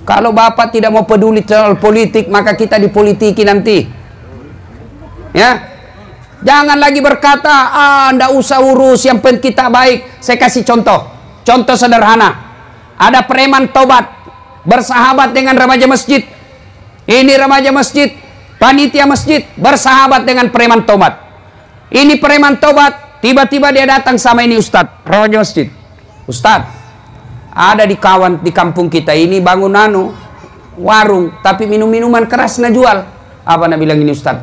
Kalau Bapak tidak mau peduli soal politik, maka kita dipolitiki nanti. Ya, jangan lagi berkata, ndak usah urus, yang penting kita baik. Saya kasih contoh sederhana. Ada preman tobat, bersahabat dengan remaja masjid. Ini remaja masjid, panitia masjid, bersahabat dengan preman tobat. Ini preman tobat, tiba-tiba dia datang sama ini Ustadz, remaja masjid. Ustadz, ada di kampung kita ini bangun warung, tapi minuman keras na jual. Apa nak bilang ini Ustaz?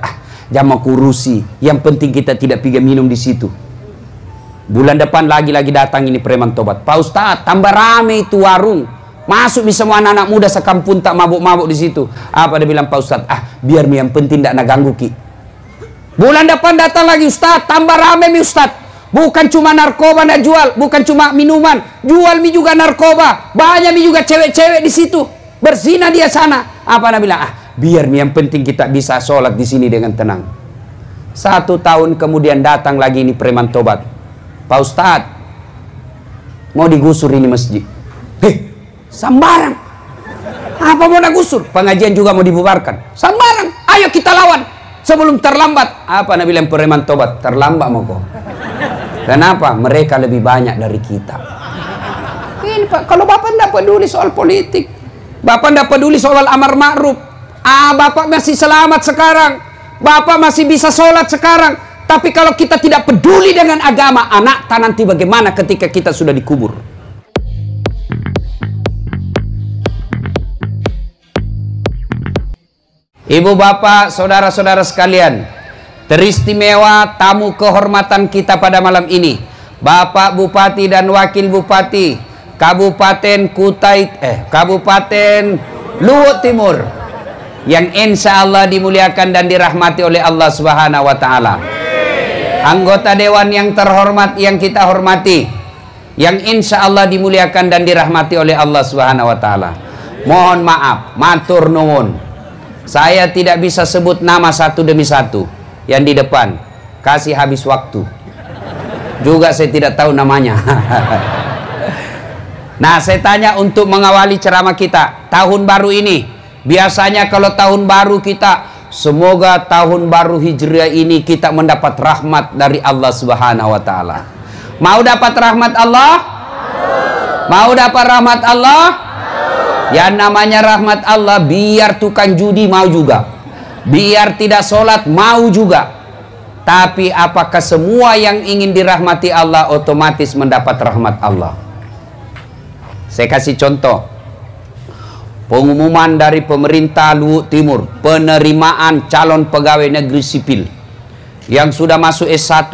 Jangan kurusi, yang penting kita tidak pergi minum di situ. Bulan depan lagi datang ini preman tobat. Pak Ustaz, tambah rame itu warung. Masuk bisa semua anak-anak muda sekampung tak mabuk-mabuk di situ. Apa dia bilang Pak Ustaz? Biar yang penting tidak nak ganggu ki. Bulan depan datang lagi Ustaz, tambah rame mi Ustaz. Bukan cuma narkoba nak jual, bukan cuma minuman, jual mi juga narkoba. Banyak mi juga cewek-cewek di situ, berzina dia sana. Apa nak bilang? Biar mi yang penting kita bisa sholat di sini dengan tenang. 1 tahun kemudian datang lagi ini preman tobat. Pak Ustadz, mau digusur ini masjid. Sambarang. Apa mau nak gusur? Pengajian juga mau dibubarkan. Sambarang. Ayo kita lawan sebelum terlambat. Apa nak bilang preman tobat? Terlambat mau kok. Kenapa? Mereka lebih banyak dari kita. Ini Pak, kalau Bapak tidak peduli soal politik, Bapak tidak peduli soal amar ma'ruf, Bapak masih selamat sekarang, Bapak masih bisa sholat sekarang. Tapi kalau kita tidak peduli dengan agama, anak tak nanti bagaimana ketika kita sudah dikubur? Ibu bapak, saudara-saudara sekalian, teristimewa tamu kehormatan kita pada malam ini, Bapak Bupati dan Wakil Bupati Kabupaten Kabupaten Luhut Timur, yang insya Allah dimuliakan dan dirahmati oleh Allah Subhanahu wa Ta'ala. Anggota Dewan yang terhormat yang kita hormati, yang insya Allah dimuliakan dan dirahmati oleh Allah Subhanahu wa Ta'ala. Mohon maaf, matur nuwun, saya tidak bisa sebut nama satu demi satu. Yang di depan, kasih habis waktu. Juga saya tidak tahu namanya. Nah, saya tanya untuk mengawali ceramah kita tahun baru ini. Biasanya kalau tahun baru kita, semoga tahun baru Hijriah ini kita mendapat rahmat dari Allah Subhanahu wa Ta'ala. Mau dapat rahmat Allah? Mau dapat rahmat Allah? Yang namanya rahmat Allah, biar tukang judi mau juga, biar tidak sholat mau juga. Tapi apakah semua yang ingin dirahmati Allah otomatis mendapat rahmat Allah? Saya kasih contoh. Pengumuman dari pemerintah Luhut Timur, penerimaan calon pegawai negeri sipil yang sudah masuk S1,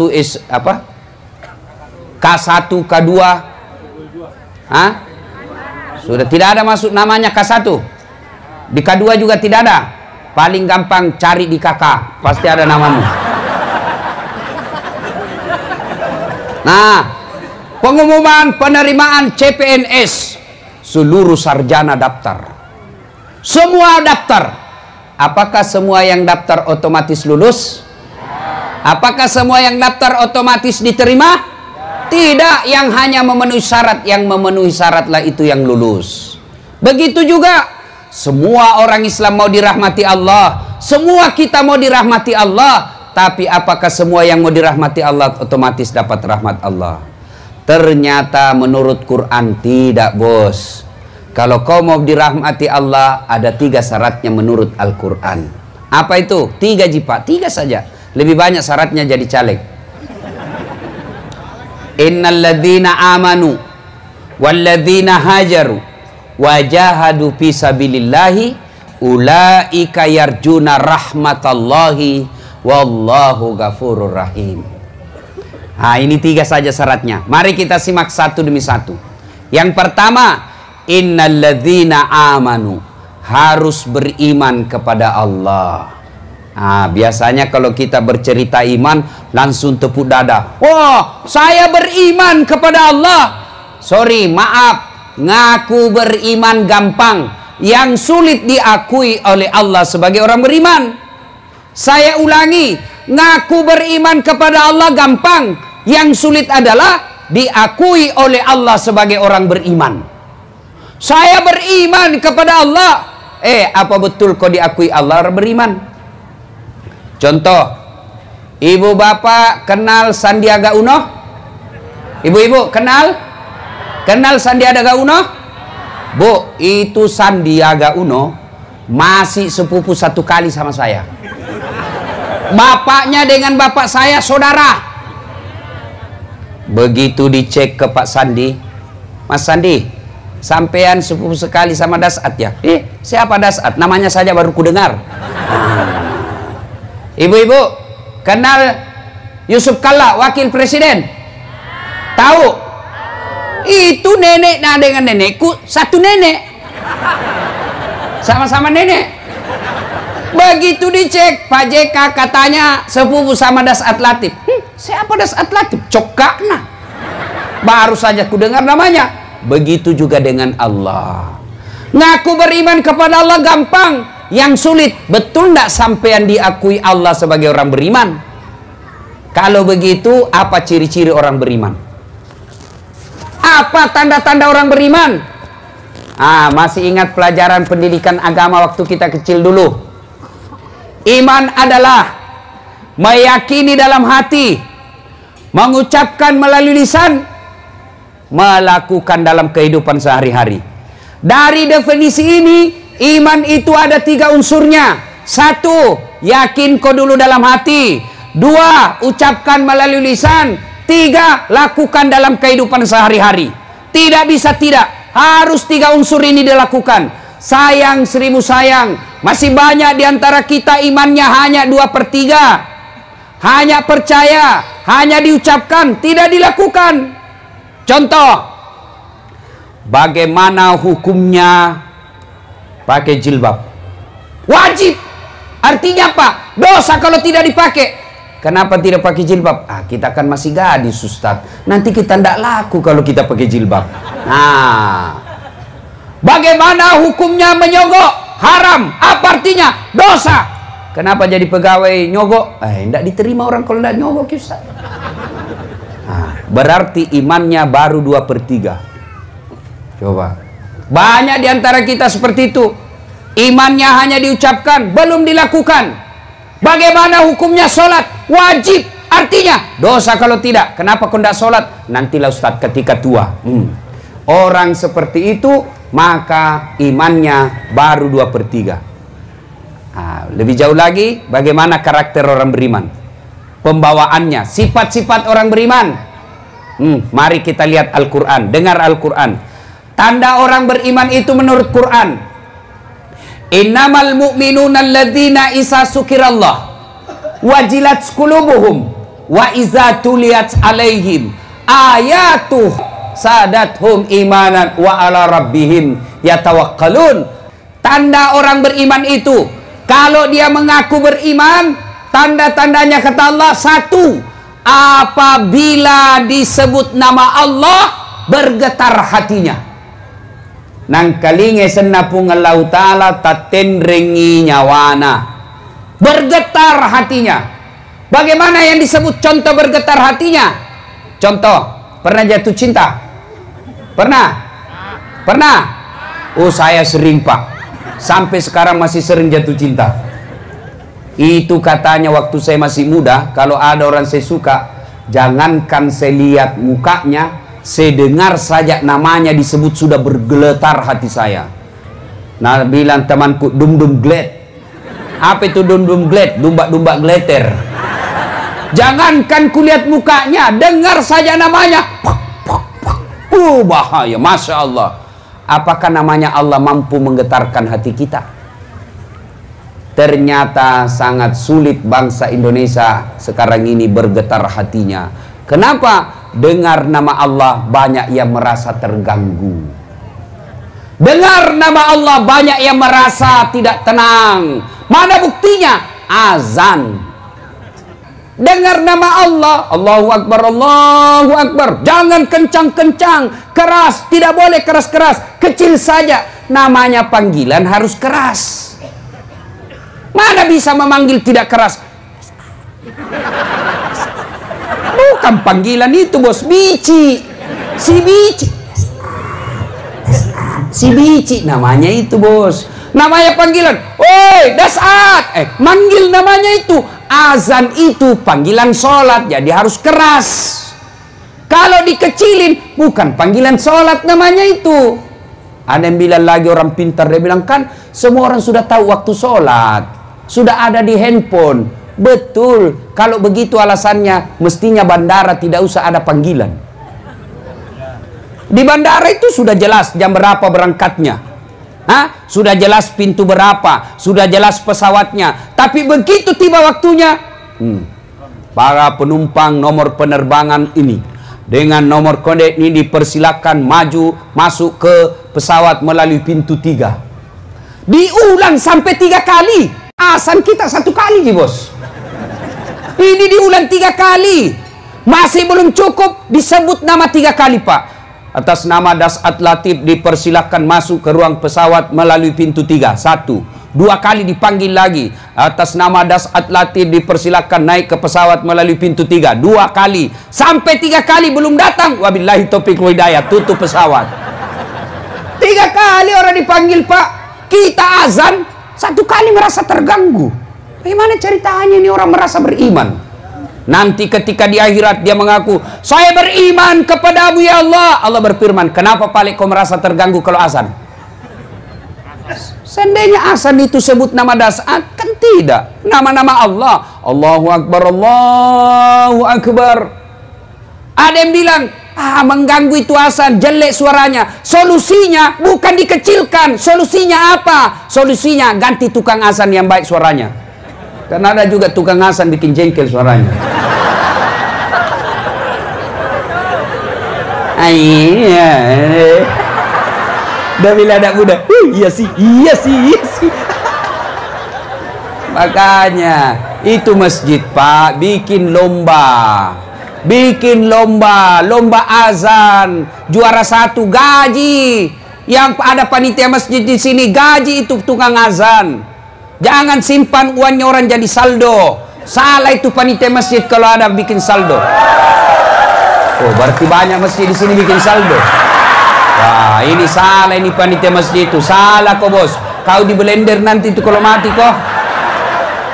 K1, K2. Sudah tidak ada masuk namanya K1. Di K2 juga tidak ada. Paling gampang cari di KK, pasti ada namamu. Nah, pengumuman penerimaan CPNS, seluruh sarjana daftar. Semua daftar. Apakah semua yang daftar otomatis lulus? Apakah semua yang daftar otomatis diterima? Tidak, yang hanya memenuhi syarat. Yang memenuhi syaratlah itu yang lulus. Begitu juga semua orang Islam mau dirahmati Allah, semua kita mau dirahmati Allah. Tapi apakah semua yang mau dirahmati Allah otomatis dapat rahmat Allah? Ternyata menurut Quran tidak, bos. Kalau kau mau dirahmati Allah, ada 3 syaratnya menurut Al-Quran. Apa itu? 3 jipa, 3 saja. Lebih banyak syaratnya jadi caleg. Innalladzina amanu walladzina hajaru wajahadu fisabilillahi ulaika yarjuna rahmatallahi wallahu ghafurur rahim. Ini 3 saja syaratnya. Mari kita simak satu demi satu. Yang pertama, innalladzina amanu, harus beriman kepada Allah. Biasanya kalau kita bercerita iman langsung tepuk dada. Wah, saya beriman kepada Allah. Sorry, maaf, ngaku beriman gampang. Yang sulit diakui oleh Allah sebagai orang beriman. Saya ulangi, ngaku beriman kepada Allah gampang. Yang sulit adalah diakui oleh Allah sebagai orang beriman. Saya beriman kepada Allah. Apa betul kau diakui Allah beriman? Contoh, ibu bapak kenal Sandiaga Uno? Ibu-ibu kenal? Kenal Sandiaga Uno? Bu, itu Sandiaga Uno masih sepupu satu kali sama saya. Bapaknya dengan bapak saya saudara. Begitu dicek ke Pak Sandi, Mas Sandi, sampean sepupu sekali sama Dasat ya? Siapa Dasat? Namanya saja baru ku dengar. Ibu-ibu kenal Yusuf Kalla, wakil presiden? Tahu? Itu nenek dengan nenekku satu nenek, sama-sama nenek. Begitu dicek Pak JK katanya sepupu sama Dasat Latif. Siapa Dasat Latif? Cokakna. Baru saja ku dengar namanya. Begitu juga dengan Allah. Ngaku beriman kepada Allah gampang. Yang sulit, betul tidak sampean diakui Allah sebagai orang beriman? Kalau begitu, apa ciri-ciri orang beriman? Apa tanda-tanda orang beriman? Masih ingat pelajaran pendidikan agama waktu kita kecil dulu? Iman adalah meyakini dalam hati, mengucapkan melalui lisan, melakukan dalam kehidupan sehari-hari. Dari definisi ini, iman itu ada 3 unsurnya. 1, yakin kau dulu dalam hati. 2, ucapkan melalui lisan. 3, lakukan dalam kehidupan sehari-hari. Tidak bisa tidak, harus 3 unsur ini dilakukan. Sayang 1000 sayang, masih banyak diantara kita imannya hanya 2/3. Hanya percaya, hanya diucapkan, tidak dilakukan. Contoh, bagaimana hukumnya pakai jilbab? Wajib. Artinya apa? Dosa kalau tidak dipakai. Kenapa tidak pakai jilbab? Kita kan masih gadis, Ustaz. Nanti kita tidak laku kalau kita pakai jilbab. Bagaimana hukumnya menyogok? Haram. Apa artinya? Dosa. Kenapa jadi pegawai nyogok? Tidak diterima orang kalau tidak nyogok, Ustaz. Berarti imannya baru 2/3. Coba. Banyak diantara kita seperti itu. Imannya hanya diucapkan, belum dilakukan. Bagaimana hukumnya sholat? Wajib. Artinya dosa kalau tidak. Kenapa kau tidak sholat? Nantilah Ustaz ketika tua. Orang seperti itu, maka imannya baru 2/3. Lebih jauh lagi, bagaimana karakter orang beriman? Pembawaannya, sifat-sifat orang beriman. Mari kita lihat Al-Quran. Dengar Al-Quran. Tanda orang beriman itu menurut Quran. Innamal mu'minuna alladzina isa sukirallah wajilat qulubuhum wa iza tuliyat alaihim ayatuh sadathum imanan wa ala rabbihim yatawakkalun. Tanda orang beriman itu, kalau dia mengaku beriman, tanda-tandanya kata Allah, 1, apabila disebut nama Allah bergetar hatinya. Nang kalinge senapung Allah Ta'ala tatendrengi nyawana. Bergetar hatinya. Bagaimana yang disebut contoh bergetar hatinya? Contoh, pernah jatuh cinta? Pernah? Pernah? Saya sering, Pak. Sampai sekarang masih sering jatuh cinta. Itu katanya waktu saya masih muda, kalau ada orang saya suka, jangankan saya lihat mukanya, saya dengar saja namanya disebut sudah bergeletar hati saya. Nah, bilang temanku, dum-dum gled. Apa itu dum-dum gled? Dumba-dumba gleter. Jangankan kulihat mukanya, dengar saja namanya. Bahaya, Masya Allah. Apakah namanya Allah mampu menggetarkan hati kita? Ternyata sangat sulit bangsa Indonesia sekarang ini bergetar hatinya. Kenapa? Dengar nama Allah banyak yang merasa terganggu. Dengar nama Allah banyak yang merasa tidak tenang. Mana buktinya? Azan. Dengar nama Allah, Allahu Akbar, Allahu Akbar. Jangan kencang-kencang, keras, tidak boleh keras-keras, kecil saja. Namanya panggilan harus keras. Mana bisa memanggil tidak keras? Bukan panggilan itu, bos. Bici. Si bici. Si bici namanya itu, bos. Namanya panggilan. Oi, dasat. Manggil namanya itu. Azan itu panggilan sholat, jadi harus keras. Kalau dikecilin, bukan panggilan sholat namanya itu. Ada yang bilang lagi orang pintar, dia bilang kan semua orang sudah tahu waktu sholat, sudah ada di handphone. Betul, kalau begitu alasannya mestinya bandara tidak usah ada panggilan. Di bandara itu sudah jelas jam berapa berangkatnya, sudah jelas pintu berapa, sudah jelas pesawatnya. Tapi begitu tiba waktunya, para penumpang nomor penerbangan ini dengan nomor kode ini dipersilakan maju masuk ke pesawat melalui pintu 3. Diulang sampai 3 kali. Azan kita 1 kali, bos. Ini diulang 3 kali. Masih belum cukup, disebut nama 3 kali, Pak. Atas nama Dasat Latif dipersilakan masuk ke ruang pesawat melalui pintu 3. 1. 2 kali dipanggil lagi. Atas nama Dasat Latif dipersilakan naik ke pesawat melalui pintu 3. 2 kali. Sampai 3 kali belum datang. Wabillahi taufiq wal hidayah. Tutup pesawat. 3 kali orang dipanggil, Pak. Kita azan 1 kali merasa terganggu. Bagaimana ceritanya ini orang merasa beriman? Nanti ketika di akhirat dia mengaku, saya beriman kepadamu ya Allah. Allah berfirman, kenapa Pak kau merasa terganggu kalau azan? Seandainya azan itu sebut nama Dasat, kan tidak. Nama-nama Allah. Allahu Akbar, Allahu Akbar. Ada yang bilang, mengganggu itu azan, jelek suaranya. Solusinya bukan dikecilkan. Solusinya apa? Solusinya ganti tukang azan yang baik suaranya. Karena ada juga tukang azan bikin jengkel suaranya. Iya. Udah bila anak muda, iya sih. Makanya itu masjid, Pak, bikin lomba azan, juara 1 gaji. Yang ada panitia masjid di sini gaji itu tukang azan. Jangan simpan uangnya orang jadi saldo. Salah itu panitia masjid kalau ada bikin saldo. Oh, berarti banyak masjid di sini bikin saldo. Wah, ini salah ini panitia masjid itu. Salah kok, bos. Kau di blender nanti itu kalau mati kok.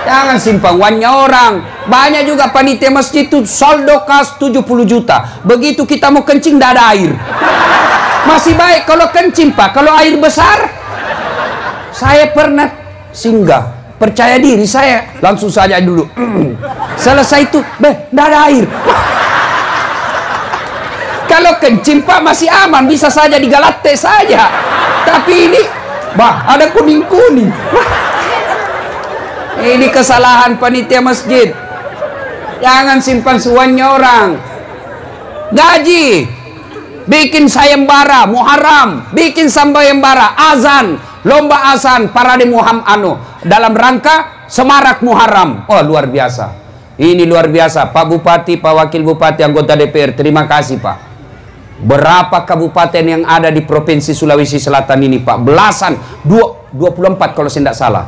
Jangan simpan uangnya orang. Banyak juga panitia masjid itu saldo kas 70 juta. Begitu kita mau kencing tidak ada air. Masih baik kalau kencing, Pak. Kalau air besar, saya pernah singgah, percaya diri saya, langsung saja dulu. Selesai itu, tidak ada air. Kalau kencing, Pak, masih aman, bisa saja digalate saja. Tapi ini, ada kuning-kuning. Ini kesalahan panitia masjid. Jangan simpan suannya orang. Gaji, bikin sayembara Muharram, bikin sayembara azan, lomba azan parade Muhammad dalam rangka semarak Muharram. Oh, luar biasa. Ini luar biasa. Pak Bupati, Pak Wakil Bupati, anggota DPR, terima kasih, Pak. Berapa kabupaten yang ada di Provinsi Sulawesi Selatan ini, Pak? Belasan, 24 kalau saya tidak salah.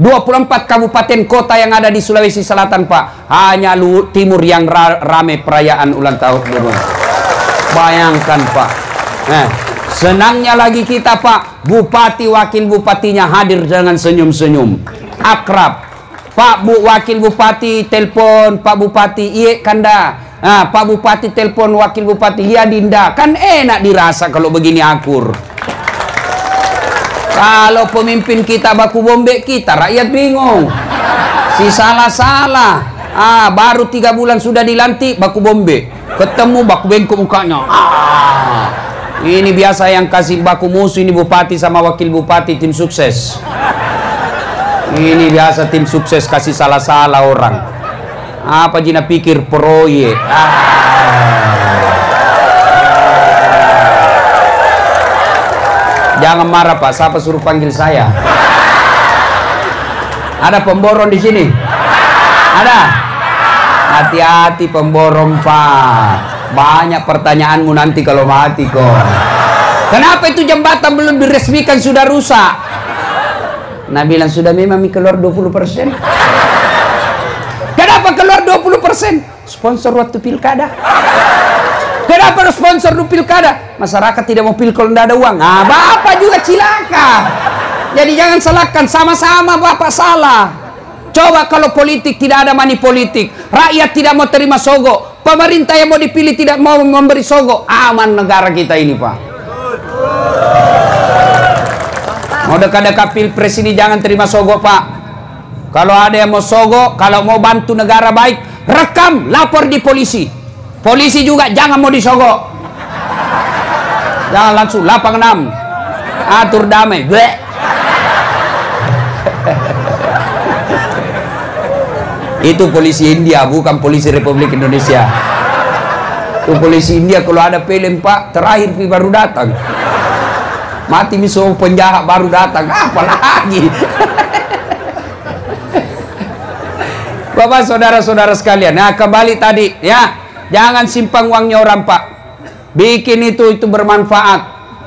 24 kabupaten kota yang ada di Sulawesi Selatan, Pak. Hanya timur yang rame perayaan ulang tahun. Bayangkan, Pak. Senangnya lagi kita, Pak, Bupati Wakil Bupatinya hadir dengan senyum-senyum, akrab. Pak Wakil Bupati telepon Pak Bupati, iya kanda. Pak Bupati telepon Wakil Bupati, iya dinda. Kan enak dirasa kalau begini akur. Kalau pemimpin kita baku bombe kita, rakyat bingung. Si salah-salah. Baru 3 bulan sudah dilantik baku bombe. Ketemu baku bengkok mukanya. Ini biasa yang kasih baku musuh ini bupati sama wakil bupati, tim sukses. Ini biasa tim sukses kasih salah-salah orang. Apa jina pikir proyek. Jangan marah, Pak. Siapa suruh panggil saya? Ada pemborong di sini? Ada? Hati-hati pemborong, Pak. Banyak pertanyaanmu nanti kalau mati kok. Kenapa itu jembatan belum diresmikan sudah rusak? Nah bilang sudah memang keluar 20%. Kenapa keluar 20%? Sponsor waktu pilkada. Kenapa harus sponsor di pilkada? Masyarakat tidak mau pilkada, tidak ada uang. Nah, Bapak juga cilaka. Jadi jangan salahkan, sama-sama Bapak salah. Coba kalau politik tidak ada money politik, rakyat tidak mau terima sogok, pemerintah yang mau dipilih tidak mau memberi sogok, aman negara kita ini, Pak. Mau dekat-dekat pilpres ini jangan terima sogok, Pak. Kalau ada yang mau sogok, kalau mau bantu negara baik, rekam, lapor di polisi. Polisi juga jangan mau disogok. Jangan langsung lapang 6. Atur damai. Bleh. Itu polisi India, bukan polisi Republik Indonesia. Itu polisi India kalau ada film, Pak, terakhir baru datang. Mati miso penjahat baru datang. Apalagi. Bapak, saudara-saudara sekalian, nah kembali tadi ya, jangan simpan uangnya orang, Pak. Bikin itu bermanfaat.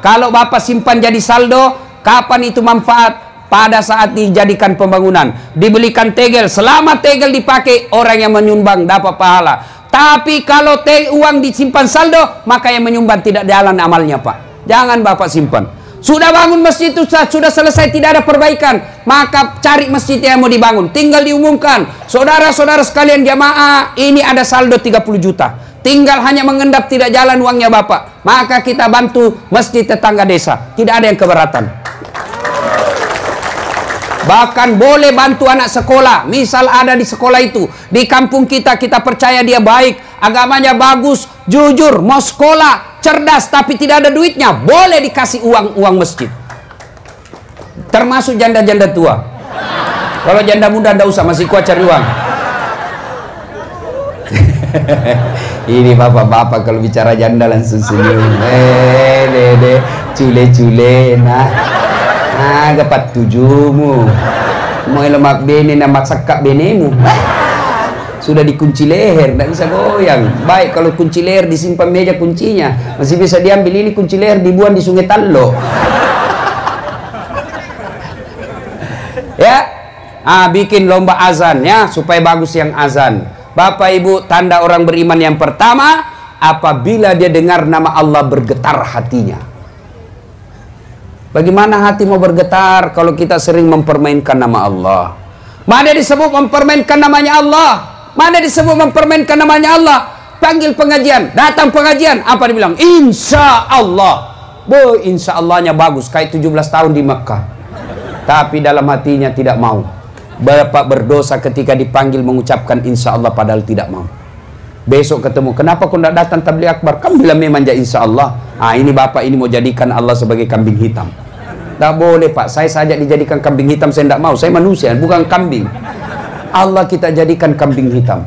Kalau Bapak simpan jadi saldo, kapan itu manfaat? Pada saat dijadikan pembangunan, dibelikan tegel, selama tegel dipakai, orang yang menyumbang dapat pahala. Tapi kalau uang disimpan saldo, maka yang menyumbang tidak jalan amalnya, Pak. Jangan Bapak simpan. Sudah bangun masjid itu, sudah selesai, tidak ada perbaikan, maka cari masjid yang mau dibangun, tinggal diumumkan, saudara-saudara sekalian jamaah, ini ada saldo 30 juta, tinggal hanya mengendap, tidak jalan uangnya Bapak, maka kita bantu masjid tetangga desa, tidak ada yang keberatan. Bahkan boleh bantu anak sekolah, misal ada di sekolah itu, di kampung kita, kita percaya dia baik, agamanya bagus, jujur, mau sekolah, cerdas, tapi tidak ada duitnya, boleh dikasih uang masjid. Termasuk janda-janda tua. Kalau janda muda tidak usah, masih kuat cari uang. Ini bapak-bapak kalau bicara janda langsung senyum. Dede, cule-cule, nah dapat tujuhmu, mau lemak bene nama sakak benemu, sudah dikunci leher, tidak bisa goyang. Baik kalau kunci leher disimpan meja kuncinya, masih bisa diambil. Ini kunci leher dibuang di Sungai Tallo. Ya, bikin lomba azan ya, supaya bagus yang azan. Bapak Ibu, tanda orang beriman yang pertama, apabila dia dengar nama Allah bergetar hatinya. Bagaimana hati mau bergetar kalau kita sering mempermainkan nama Allah? Mana disebut mempermainkan namanya Allah? Mana disebut mempermainkan namanya Allah? Panggil pengajian, datang pengajian, apa dibilang? Insya Allah. Insya Allahnya bagus, kayak 17 tahun di Mekah. Tapi dalam hatinya tidak mau. Bapak berdosa ketika dipanggil mengucapkan insya Allah padahal tidak mau. Besok ketemu, kenapa kau tidak datang tabligh akbar? Kamu bilang memang insya Allah. Ini Bapak ini mau jadikan Allah sebagai kambing hitam. Tak boleh, Pak, saya saja dijadikan kambing hitam, saya tidak mau. Saya manusia, bukan kambing. Allah kita jadikan kambing hitam.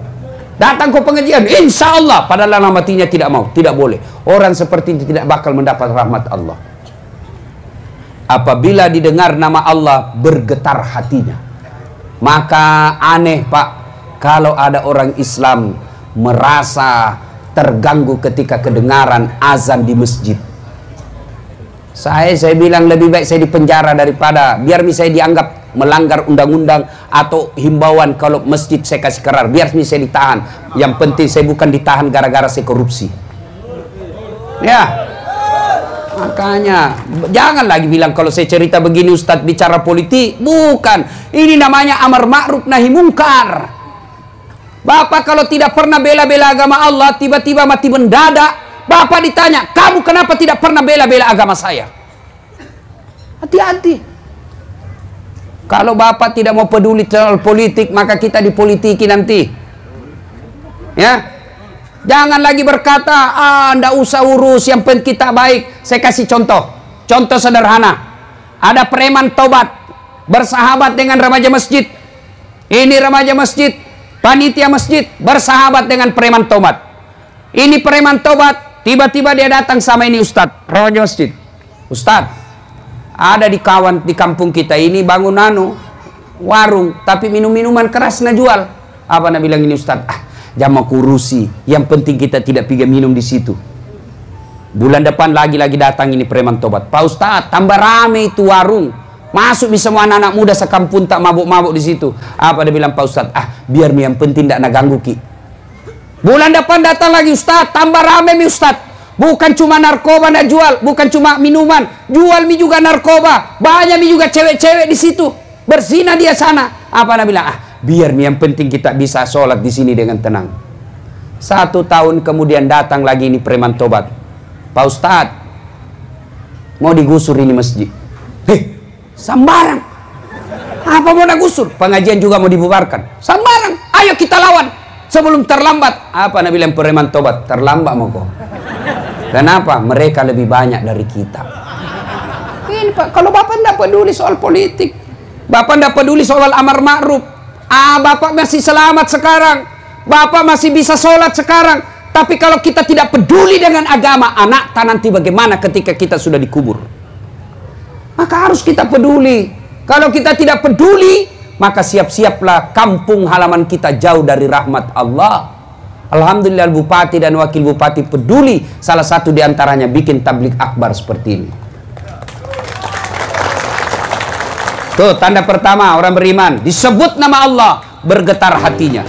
Datang ke pengajian, insya Allah, padahal dalam hatinya tidak mau. Tidak boleh. Orang seperti ini tidak bakal mendapat rahmat Allah. Apabila didengar nama Allah, bergetar hatinya. Maka aneh, Pak, kalau ada orang Islam merasa terganggu ketika kedengaran azan di masjid. Saya bilang lebih baik saya dipenjara daripada biar saya dianggap melanggar undang-undang atau himbauan. Kalau masjid saya kasih kerar, biar saya ditahan. Yang penting saya bukan ditahan gara-gara saya korupsi. Ya, makanya jangan lagi bilang kalau saya cerita begini Ustadz bicara politik. Bukan, ini namanya amar ma'ruf nahi mungkar. Bapak kalau tidak pernah bela-bela agama Allah, tiba-tiba mati mendadak, Bapak ditanya, kamu kenapa tidak pernah bela-bela agama saya? Hati-hati. Kalau Bapak tidak mau peduli soal politik, maka kita dipolitiki nanti. Ya, jangan lagi berkata, ndak usah urus, yang penting kita baik. Saya kasih contoh sederhana. Ada preman tobat, bersahabat dengan remaja masjid. Ini remaja masjid, panitia masjid, bersahabat dengan preman tobat. Ini preman tobat. Tiba-tiba dia datang sama ini Ustadz, remaja masjid. Ustadz, ada di kampung kita ini bangun warung, tapi minum-minuman keras na jual. Apa nak bilang ini Ustadz? Jangan kurusi, yang penting kita tidak pergi minum di situ. Bulan depan lagi datang ini preman tobat. Pak Ustadz, tambah rame itu warung. Masuk bisa semua anak-anak muda sekampung tak mabuk-mabuk di situ. Apa dia bilang Pak Ustadz? Biar yang penting tidak nak ganggu ki. Bulan depan datang lagi, Ustaz, tambah rame mi Ustaz. Bukan cuma narkoba nak jual, bukan cuma minuman, jual mi juga narkoba. Banyak mi juga cewek-cewek di situ. Berzina dia sana. Apa Nabi bilang? Biar mi, yang penting kita bisa sholat di sini dengan tenang. 1 tahun kemudian datang lagi ini preman tobat. Pak Ustaz, mau digusur ini masjid. Sambarang. Apa mau digusur? Pengajian juga mau dibubarkan. Sambarang. Ayo kita lawan sebelum terlambat. Apa Nabi bilang preman tobat? Terlambat mau kok. Kenapa? Mereka lebih banyak dari kita. Ini Pak, kalau Bapak tidak peduli soal politik, Bapak tidak peduli soal amar ma'ruf, Bapak masih selamat sekarang, Bapak masih bisa sholat sekarang. Tapi kalau kita tidak peduli dengan agama, anak nanti bagaimana ketika kita sudah dikubur? Maka harus kita peduli. Kalau kita tidak peduli, maka siap-siaplah kampung halaman kita jauh dari rahmat Allah. Alhamdulillah bupati dan wakil bupati peduli. Salah satu diantaranya bikin tablik akbar seperti ini. Tuh tanda pertama orang beriman, disebut nama Allah bergetar hatinya.